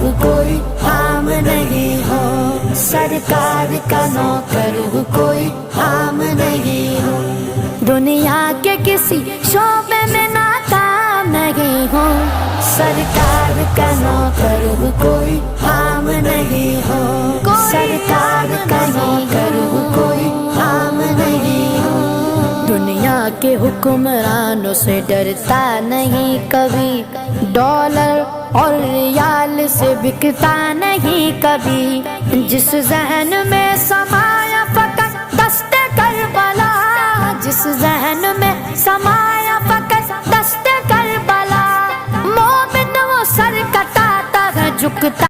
ہوں کوئی عام نہیں ہوں، سرکار کا نوکر ہوں کوئی عام نہیں ہوں، دنیا کے کسی شعبے میں ناکام نہیں ہوں، سرکار کا نوکر ہوں کوئی عام نہیں ہوں، سرکار کا نوکر ہوں کوئی عام نہیں ہوں، دنیا کے حکمرانوں سے ڈرتا نہیں کبھی، ڈالر اور ریال سے بکتا نہیں کبھی، جس ذہن میں سمایا فقط دست کربلا، جس ذہن میں سمایا فقط دست کربلا، مومن وہ سر کٹاتا ہے جھکتا